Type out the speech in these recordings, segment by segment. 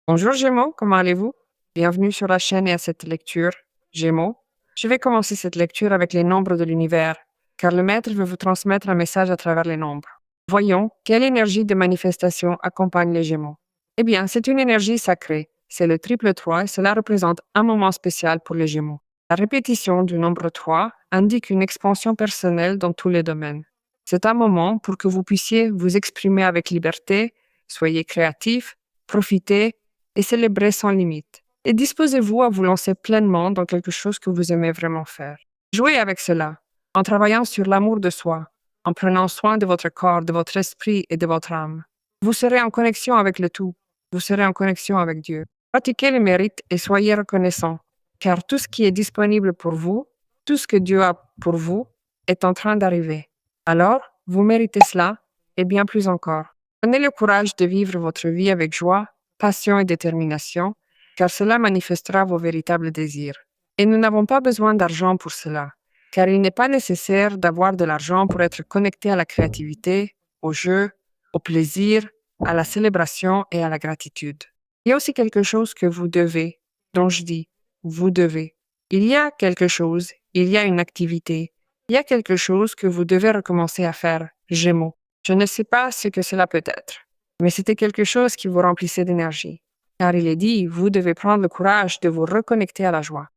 Bonjour Gémeaux, comment allez-vous? Bienvenue sur la chaîne et à cette lecture. Gémeaux, je vais commencer cette lecture avec les nombres de l'univers, car le maître veut vous transmettre un message à travers les nombres. Voyons, quelle énergie de manifestation accompagne les Gémeaux? Eh bien, c'est une énergie sacrée. C'est le triple 3 et cela représente un moment spécial pour les Gémeaux. La répétition du nombre 3 indique une expansion personnelle dans tous les domaines. C'est un moment pour que vous puissiez vous exprimer avec liberté, soyez créatif, profitez et célébrez sans limite. Et disposez-vous à vous lancer pleinement dans quelque chose que vous aimez vraiment faire. Jouez avec cela, en travaillant sur l'amour de soi, en prenant soin de votre corps, de votre esprit et de votre âme. Vous serez en connexion avec le tout. Vous serez en connexion avec Dieu. Pratiquez le mérite et soyez reconnaissant, car tout ce qui est disponible pour vous, tout ce que Dieu a pour vous, est en train d'arriver. Alors, vous méritez cela et bien plus encore. Prenez le courage de vivre votre vie avec joie, passion et détermination, car cela manifestera vos véritables désirs. Et nous n'avons pas besoin d'argent pour cela, car il n'est pas nécessaire d'avoir de l'argent pour être connecté à la créativité, au jeu, au plaisir, à la célébration et à la gratitude. Il y a aussi quelque chose que vous devez, dont je dis, vous devez. Il y a quelque chose, il y a une activité, il y a quelque chose que vous devez recommencer à faire, Gémeaux. Je ne sais pas ce que cela peut être, mais c'était quelque chose qui vous remplissait d'énergie. Car il est dit, vous devez prendre le courage de vous reconnecter à la joie.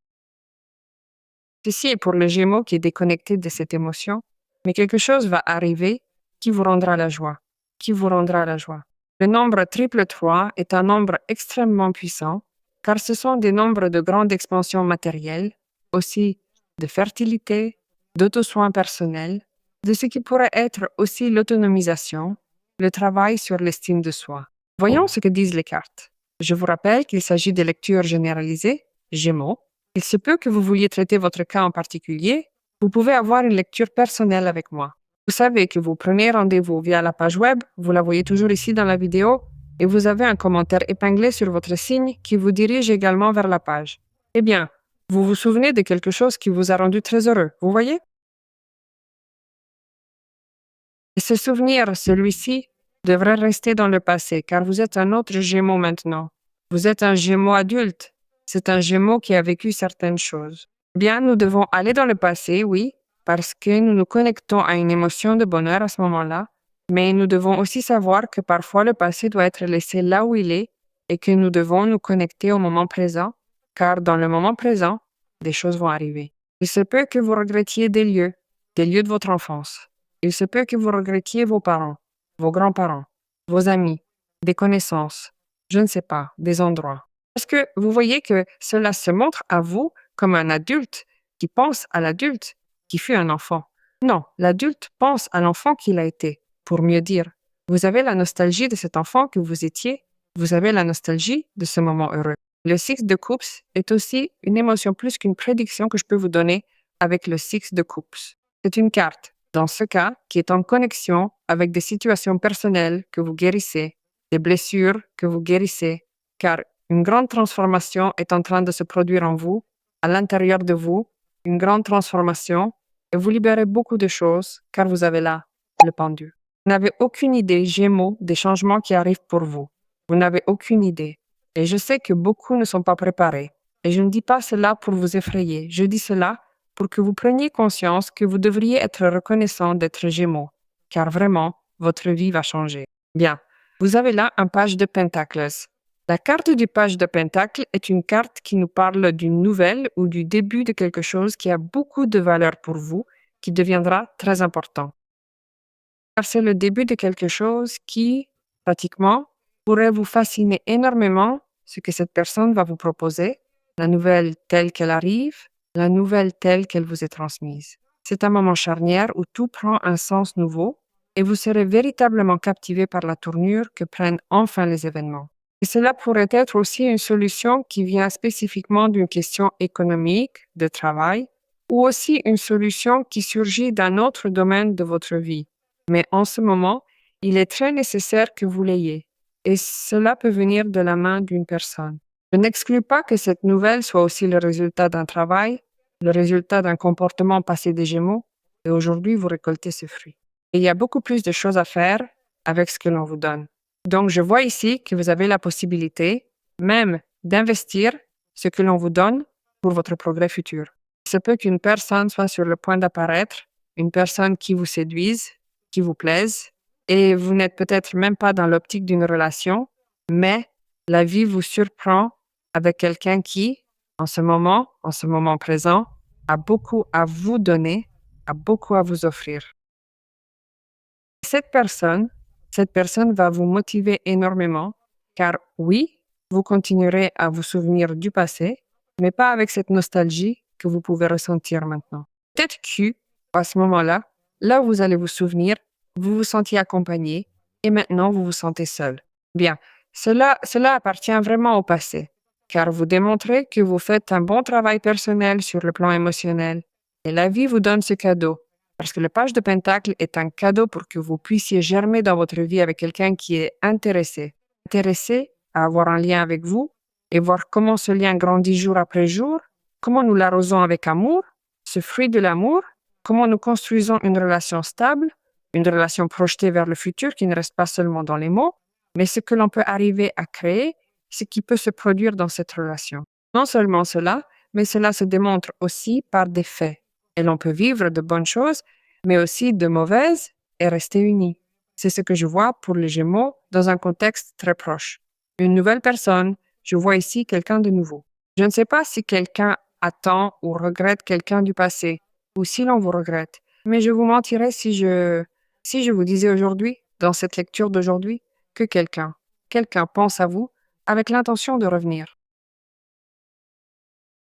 Ceci est pour le Gémeaux qui est déconnecté de cette émotion, mais quelque chose va arriver qui vous rendra la joie, qui vous rendra la joie. Le nombre triple 3 est un nombre extrêmement puissant, car ce sont des nombres de grande expansion matérielle, aussi de fertilité, d'auto-soin personnel, de ce qui pourrait être aussi l'autonomisation, le travail sur l'estime de soi. Voyons ce que disent les cartes. Je vous rappelle qu'il s'agit de lectures généralisées, Gémeaux. Il se peut que vous vouliez traiter votre cas en particulier. Vous pouvez avoir une lecture personnelle avec moi. Vous savez que vous prenez rendez-vous via la page web, vous la voyez toujours ici dans la vidéo, et vous avez un commentaire épinglé sur votre signe qui vous dirige également vers la page. Eh bien, vous vous souvenez de quelque chose qui vous a rendu très heureux, vous voyez? Et ce souvenir, celui-ci, devrait rester dans le passé, car vous êtes un autre Gémeaux maintenant. Vous êtes un Gémeaux adulte. C'est un Gémeaux qui a vécu certaines choses. Bien, nous devons aller dans le passé, oui, parce que nous nous connectons à une émotion de bonheur à ce moment-là, mais nous devons aussi savoir que parfois le passé doit être laissé là où il est et que nous devons nous connecter au moment présent, car dans le moment présent, des choses vont arriver. Il se peut que vous regrettiez des lieux de votre enfance. Il se peut que vous regrettiez vos parents, vos grands-parents, vos amis, des connaissances, je ne sais pas, des endroits. Est-ce que vous voyez que cela se montre à vous comme un adulte qui pense à l'adulte qui fut un enfant? Non, l'adulte pense à l'enfant qu'il a été, pour mieux dire. Vous avez la nostalgie de cet enfant que vous étiez, vous avez la nostalgie de ce moment heureux. Le six de coupe est aussi une émotion plus qu'une prédiction que je peux vous donner avec le six de coupe. C'est une carte, dans ce cas, qui est en connexion avec des situations personnelles que vous guérissez, des blessures que vous guérissez, car une grande transformation est en train de se produire en vous, à l'intérieur de vous, une grande transformation, et vous libérez beaucoup de choses, car vous avez là le pendu. Vous n'avez aucune idée, Gémeaux, des changements qui arrivent pour vous. Vous n'avez aucune idée. Et je sais que beaucoup ne sont pas préparés. Et je ne dis pas cela pour vous effrayer. Je dis cela pour que vous preniez conscience que vous devriez être reconnaissant d'être Gémeaux, car vraiment, votre vie va changer. Bien, vous avez là un page de Pentacles. La carte du page de Pentacle est une carte qui nous parle d'une nouvelle ou du début de quelque chose qui a beaucoup de valeur pour vous, qui deviendra très important. Car c'est le début de quelque chose qui, pratiquement, pourrait vous fasciner énormément ce que cette personne va vous proposer, la nouvelle telle qu'elle arrive, la nouvelle telle qu'elle vous est transmise. C'est un moment charnière où tout prend un sens nouveau et vous serez véritablement captivé par la tournure que prennent enfin les événements. Et cela pourrait être aussi une solution qui vient spécifiquement d'une question économique, de travail, ou aussi une solution qui surgit d'un autre domaine de votre vie. Mais en ce moment, il est très nécessaire que vous l'ayez, et cela peut venir de la main d'une personne. Je n'exclus pas que cette nouvelle soit aussi le résultat d'un travail, le résultat d'un comportement passé des Gémeaux, et aujourd'hui vous récoltez ce fruit. Et il y a beaucoup plus de choses à faire avec ce que l'on vous donne. Donc je vois ici que vous avez la possibilité même d'investir ce que l'on vous donne pour votre progrès futur. Il se peut qu'une personne soit sur le point d'apparaître, une personne qui vous séduise, qui vous plaise, et vous n'êtes peut-être même pas dans l'optique d'une relation, mais la vie vous surprend avec quelqu'un qui, en ce moment présent, a beaucoup à vous donner, a beaucoup à vous offrir. Cette personne va vous motiver énormément, car oui, vous continuerez à vous souvenir du passé, mais pas avec cette nostalgie que vous pouvez ressentir maintenant. Peut-être que, à ce moment-là, là où vous allez vous souvenir, vous vous sentiez accompagné et maintenant vous vous sentez seul. Bien, cela appartient vraiment au passé, car vous démontrez que vous faites un bon travail personnel sur le plan émotionnel et la vie vous donne ce cadeau. Parce que le page de Pentacle est un cadeau pour que vous puissiez germer dans votre vie avec quelqu'un qui est intéressé à avoir un lien avec vous et voir comment ce lien grandit jour après jour, comment nous l'arrosons avec amour, ce fruit de l'amour, comment nous construisons une relation stable, une relation projetée vers le futur qui ne reste pas seulement dans les mots, mais ce que l'on peut arriver à créer, ce qui peut se produire dans cette relation. Non seulement cela, mais cela se démontre aussi par des faits. Et l'on peut vivre de bonnes choses, mais aussi de mauvaises et rester unis. C'est ce que je vois pour les Gémeaux dans un contexte très proche. Une nouvelle personne, je vois ici quelqu'un de nouveau. Je ne sais pas si quelqu'un attend ou regrette quelqu'un du passé, ou si l'on vous regrette, mais je vous mentirais si je vous disais aujourd'hui, dans cette lecture d'aujourd'hui, que quelqu'un pense à vous avec l'intention de revenir.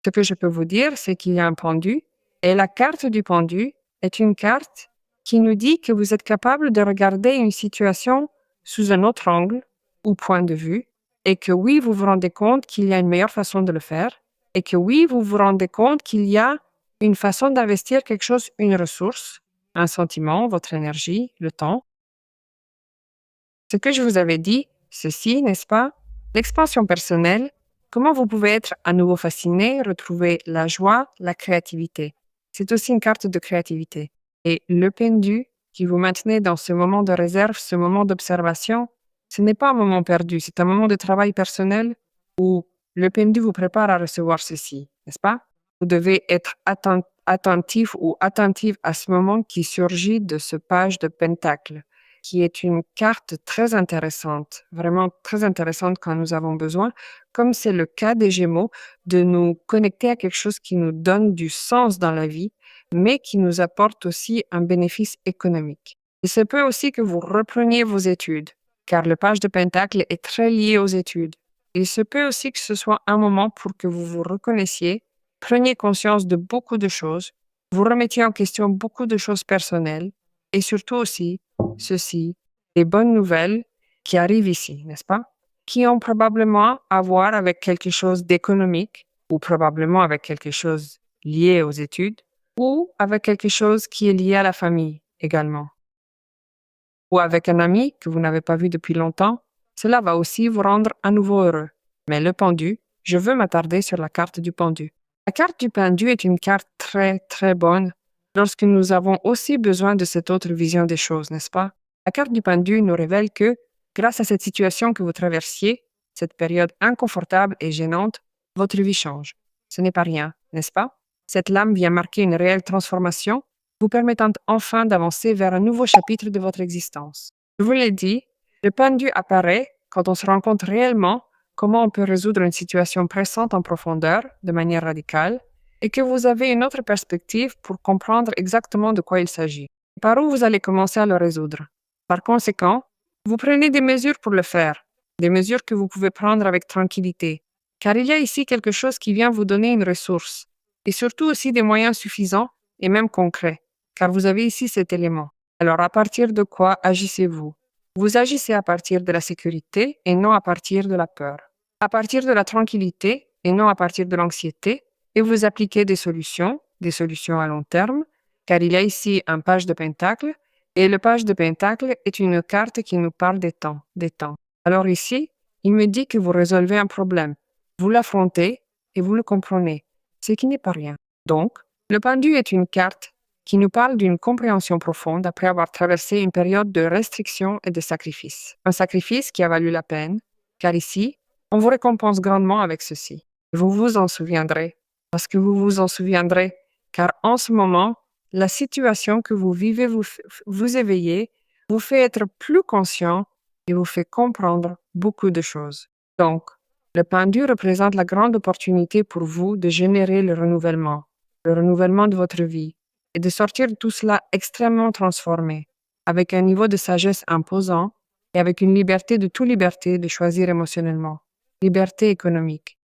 Ce que je peux vous dire, c'est qu'il y a un pendu, et la carte du pendu est une carte qui nous dit que vous êtes capable de regarder une situation sous un autre angle ou point de vue, et que oui, vous vous rendez compte qu'il y a une meilleure façon de le faire, et que oui, vous vous rendez compte qu'il y a une façon d'investir quelque chose, une ressource, un sentiment, votre énergie, le temps. Ce que je vous avais dit, ceci, n'est-ce pas? L'expansion personnelle, comment vous pouvez être à nouveau fasciné, retrouver la joie, la créativité. C'est aussi une carte de créativité. Et le pendu qui vous maintenez dans ce moment de réserve, ce moment d'observation, ce n'est pas un moment perdu, c'est un moment de travail personnel où le pendu vous prépare à recevoir ceci, n'est-ce pas? Vous devez être attentif ou attentive à ce moment qui surgit de ce page de pentacle, qui est une carte très intéressante, vraiment très intéressante quand nous avons besoin, comme c'est le cas des Gémeaux, de nous connecter à quelque chose qui nous donne du sens dans la vie, mais qui nous apporte aussi un bénéfice économique. Il se peut aussi que vous repreniez vos études, car le page de Pentacle est très lié aux études. Il se peut aussi que ce soit un moment pour que vous vous reconnaissiez, preniez conscience de beaucoup de choses, vous remettiez en question beaucoup de choses personnelles, et surtout aussi, ceci, les bonnes nouvelles qui arrivent ici, n'est-ce pas? Qui ont probablement à voir avec quelque chose d'économique ou probablement avec quelque chose lié aux études ou avec quelque chose qui est lié à la famille également. Ou avec un ami que vous n'avez pas vu depuis longtemps, cela va aussi vous rendre à nouveau heureux. Mais le pendu, je veux m'attarder sur la carte du pendu. La carte du pendu est une carte très, très bonne lorsque nous avons aussi besoin de cette autre vision des choses, n'est-ce pas? La carte du pendu nous révèle que, grâce à cette situation que vous traversiez, cette période inconfortable et gênante, votre vie change. Ce n'est pas rien, n'est-ce pas? Cette lame vient marquer une réelle transformation, vous permettant enfin d'avancer vers un nouveau chapitre de votre existence. Je vous l'ai dit, le pendu apparaît quand on se rend compte réellement comment on peut résoudre une situation pressante en profondeur, de manière radicale, et que vous avez une autre perspective pour comprendre exactement de quoi il s'agit. Par où vous allez commencer à le résoudre. Par conséquent, vous prenez des mesures pour le faire, des mesures que vous pouvez prendre avec tranquillité, car il y a ici quelque chose qui vient vous donner une ressource, et surtout aussi des moyens suffisants et même concrets, car vous avez ici cet élément. Alors à partir de quoi agissez-vous? Vous agissez à partir de la sécurité et non à partir de la peur. À partir de la tranquillité et non à partir de l'anxiété, et vous appliquez des solutions à long terme, car il y a ici un page de pentacle, et le page de pentacle est une carte qui nous parle des temps. Alors ici, il me dit que vous résolvez un problème, vous l'affrontez et vous le comprenez, ce qui n'est pas rien. Donc, le pendu est une carte qui nous parle d'une compréhension profonde après avoir traversé une période de restriction et de sacrifice. Un sacrifice qui a valu la peine, car ici, On vous récompense grandement avec ceci. Vous vous en souviendrez, parce que vous vous en souviendrez, car en ce moment, la situation que vous vivez vous éveillez, vous fait être plus conscient et vous fait comprendre beaucoup de choses. Donc, le pendu représente la grande opportunité pour vous de générer le renouvellement de votre vie, et de sortir de tout cela extrêmement transformé, avec un niveau de sagesse imposant et avec une liberté de toute liberté de choisir émotionnellement, liberté économique.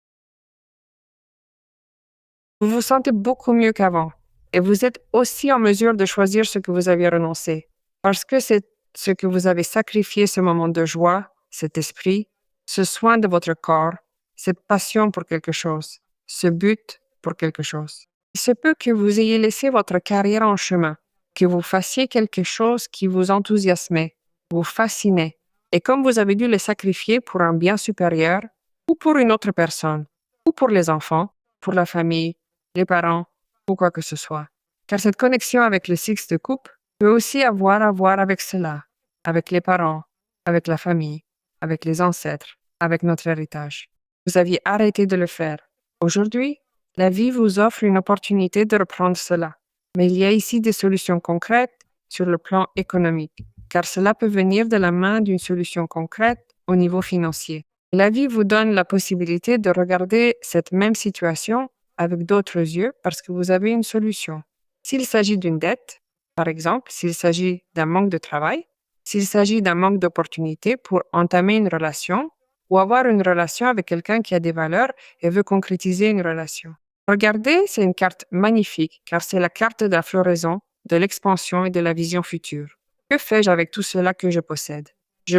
Vous vous sentez beaucoup mieux qu'avant et vous êtes aussi en mesure de choisir ce que vous avez renoncé, parce que c'est ce que vous avez sacrifié, ce moment de joie, cet esprit, ce soin de votre corps, cette passion pour quelque chose, ce but pour quelque chose. Il se peut que vous ayez laissé votre carrière en chemin, que vous fassiez quelque chose qui vous enthousiasmait, vous fascinait, et comme vous avez dû le sacrifier pour un bien supérieur, ou pour une autre personne, ou pour les enfants, pour la famille, les parents, ou quoi que ce soit. Car cette connexion avec le six de coupe peut aussi avoir à voir avec cela, avec les parents, avec la famille, avec les ancêtres, avec notre héritage. Vous aviez arrêté de le faire. Aujourd'hui, la vie vous offre une opportunité de reprendre cela. Mais il y a ici des solutions concrètes sur le plan économique, car cela peut venir de la main d'une solution concrète au niveau financier. La vie vous donne la possibilité de regarder cette même situation avec d'autres yeux parce que vous avez une solution. S'il s'agit d'une dette, par exemple, s'il s'agit d'un manque de travail, s'il s'agit d'un manque d'opportunité pour entamer une relation ou avoir une relation avec quelqu'un qui a des valeurs et veut concrétiser une relation. Regardez, c'est une carte magnifique car c'est la carte de la floraison, de l'expansion et de la vision future. Que fais-je avec tout cela que je possède? Je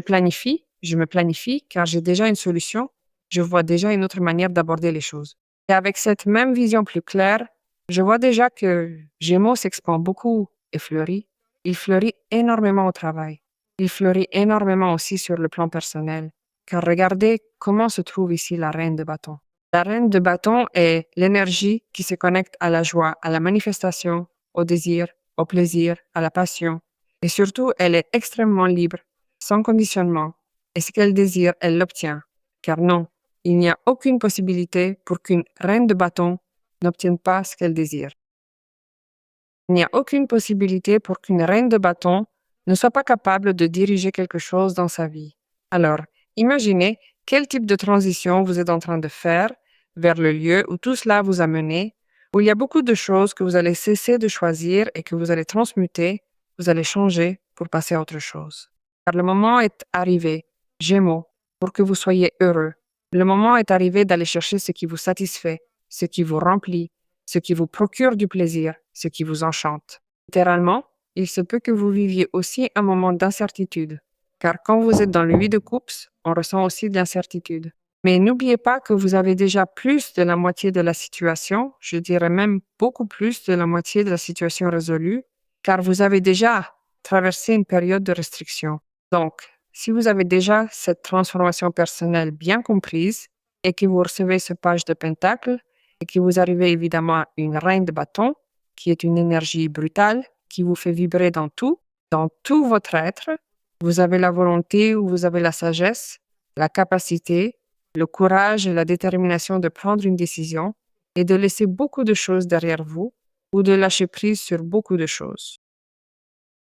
me planifie car j'ai déjà une solution, je vois déjà une autre manière d'aborder les choses. Et avec cette même vision plus claire, je vois déjà que Gémeaux s'expand beaucoup et fleurit. Il fleurit énormément au travail. Il fleurit énormément aussi sur le plan personnel. Car regardez comment se trouve ici la reine de bâton. La reine de bâton est l'énergie qui se connecte à la joie, à la manifestation, au désir, au plaisir, à la passion. Et surtout, elle est extrêmement libre, sans conditionnement. Et ce qu'elle désire, elle l'obtient. Car non, il n'y a aucune possibilité pour qu'une reine de bâton n'obtienne pas ce qu'elle désire. Il n'y a aucune possibilité pour qu'une reine de bâton ne soit pas capable de diriger quelque chose dans sa vie. Alors, imaginez quel type de transition vous êtes en train de faire vers le lieu où tout cela vous a mené, où il y a beaucoup de choses que vous allez cesser de choisir et que vous allez transmuter, vous allez changer pour passer à autre chose. Car le moment est arrivé, Gémeaux, pour que vous soyez heureux. Le moment est arrivé d'aller chercher ce qui vous satisfait, ce qui vous remplit, ce qui vous procure du plaisir, ce qui vous enchante. Littéralement, il se peut que vous viviez aussi un moment d'incertitude, car quand vous êtes dans le 8 de coupe, on ressent aussi de l'incertitude. Mais n'oubliez pas que vous avez déjà plus de la moitié de la situation, je dirais même beaucoup plus de la moitié de la situation résolue, car vous avez déjà traversé une période de restriction. Donc, si vous avez déjà cette transformation personnelle bien comprise et que vous recevez ce page de pentacle, et que vous arrivez évidemment à une reine de bâton, qui est une énergie brutale, qui vous fait vibrer dans tout votre être. Vous avez la volonté ou vous avez la sagesse, la capacité, le courage et la détermination de prendre une décision et de laisser beaucoup de choses derrière vous ou de lâcher prise sur beaucoup de choses.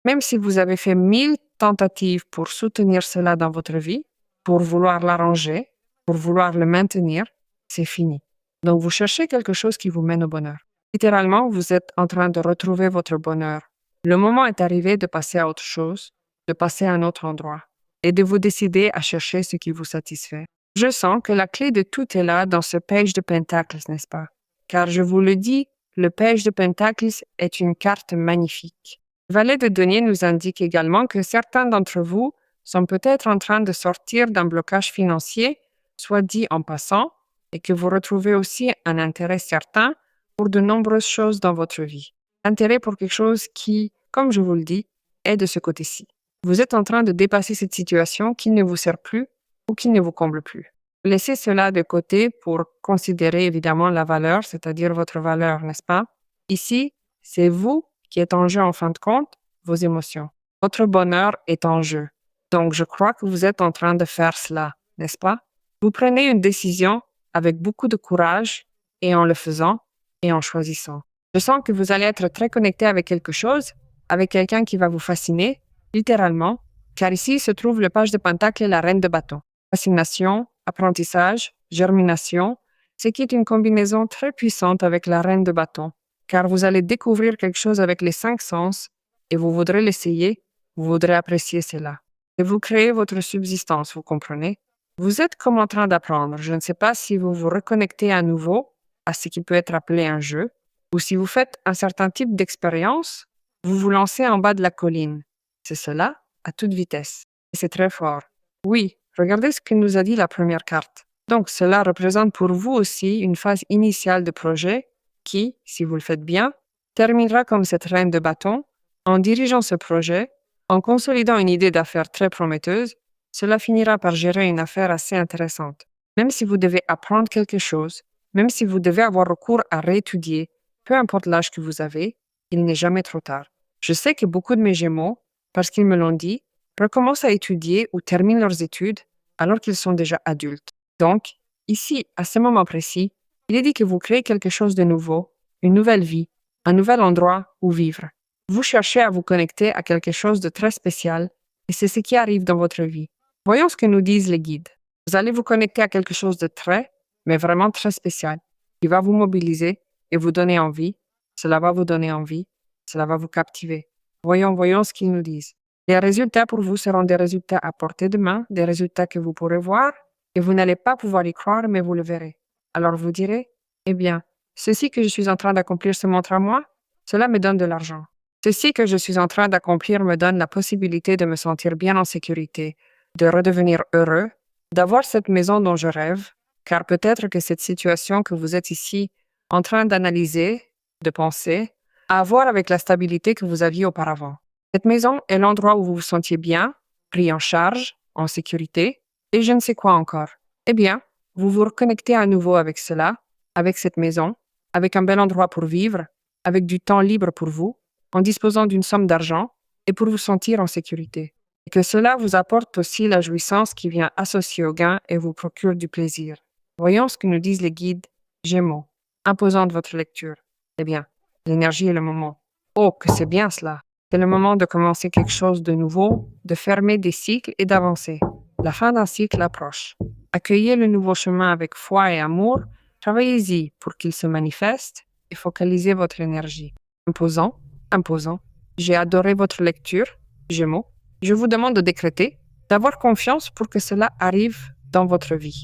Même si vous avez fait 1000 tentatives pour soutenir cela dans votre vie, pour vouloir l'arranger, pour vouloir le maintenir, c'est fini. Donc, vous cherchez quelque chose qui vous mène au bonheur. Littéralement, vous êtes en train de retrouver votre bonheur. Le moment est arrivé de passer à autre chose, de passer à un autre endroit et de vous décider à chercher ce qui vous satisfait. Je sens que la clé de tout est là dans ce page de Pentacles, n'est-ce pas? Car je vous le dis, le page de Pentacles est une carte magnifique. Le valet de denier nous indique également que certains d'entre vous sont peut-être en train de sortir d'un blocage financier, soit dit en passant, et que vous retrouvez aussi un intérêt certain pour de nombreuses choses dans votre vie. Intérêt pour quelque chose qui, comme je vous le dis, est de ce côté-ci. Vous êtes en train de dépasser cette situation qui ne vous sert plus ou qui ne vous comble plus. Laissez cela de côté pour considérer évidemment la valeur, c'est-à-dire votre valeur, n'est-ce pas? Ici, c'est vous qui êtes en jeu en fin de compte, vos émotions. Votre bonheur est en jeu. Donc, je crois que vous êtes en train de faire cela, n'est-ce pas? Vous prenez une décision avec beaucoup de courage et en le faisant et en choisissant. Je sens que vous allez être très connecté avec quelque chose, avec quelqu'un qui va vous fasciner, littéralement, car ici se trouve le page de Pentacle et la reine de bâton. Fascination, apprentissage, germination, ce qui est une combinaison très puissante avec la reine de bâton, car vous allez découvrir quelque chose avec les 5 sens et vous voudrez l'essayer, vous voudrez apprécier cela. Et vous créez votre subsistance, vous comprenez? Vous êtes comme en train d'apprendre. Je ne sais pas si vous vous reconnectez à nouveau à ce qui peut être appelé un jeu, ou si vous faites un certain type d'expérience, vous vous lancez en bas de la colline. C'est cela à toute vitesse. Et c'est très fort. Oui, regardez ce que nous a dit la première carte. Donc, cela représente pour vous aussi une phase initiale de projet qui, si vous le faites bien, terminera comme cette reine de bâton. En dirigeant ce projet, en consolidant une idée d'affaires très prometteuse, cela finira par gérer une affaire assez intéressante. Même si vous devez apprendre quelque chose, même si vous devez avoir recours à réétudier, peu importe l'âge que vous avez, il n'est jamais trop tard. Je sais que beaucoup de mes Gémeaux, parce qu'ils me l'ont dit, recommencent à étudier ou terminent leurs études alors qu'ils sont déjà adultes. Donc, ici, à ce moment précis, il est dit que vous créez quelque chose de nouveau, une nouvelle vie, un nouvel endroit où vivre. Vous cherchez à vous connecter à quelque chose de très spécial et c'est ce qui arrive dans votre vie. Voyons ce que nous disent les guides. Vous allez vous connecter à quelque chose de très, mais vraiment très spécial, qui va vous mobiliser et vous donner envie. Cela va vous donner envie. Cela va vous captiver. Voyons ce qu'ils nous disent. Les résultats pour vous seront des résultats à portée de main, des résultats que vous pourrez voir, et vous n'allez pas pouvoir y croire, mais vous le verrez. Alors vous direz, eh bien, ceci que je suis en train d'accomplir se montre à moi, cela me donne de l'argent. Ceci que je suis en train d'accomplir me donne la possibilité de me sentir bien en sécurité, de redevenir heureux, d'avoir cette maison dont je rêve, car peut-être que cette situation que vous êtes ici en train d'analyser, de penser, a à voir avec la stabilité que vous aviez auparavant. Cette maison est l'endroit où vous vous sentiez bien, pris en charge, en sécurité, et je ne sais quoi encore. Eh bien, vous vous reconnectez à nouveau avec cela, avec cette maison, avec un bel endroit pour vivre, avec du temps libre pour vous, en disposant d'une somme d'argent, et pour vous sentir en sécurité. Et que cela vous apporte aussi la jouissance qui vient associée au gain et vous procure du plaisir. Voyons ce que nous disent les guides Gémeaux, imposant de votre lecture. Eh bien, l'énergie est le moment. Oh, que c'est bien cela! C'est le moment de commencer quelque chose de nouveau, de fermer des cycles et d'avancer. La fin d'un cycle approche. Accueillez le nouveau chemin avec foi et amour, travaillez-y pour qu'il se manifeste et focalisez votre énergie. Imposant. J'ai adoré votre lecture, Gémeaux. Je vous demande de décréter, d'avoir confiance pour que cela arrive dans votre vie.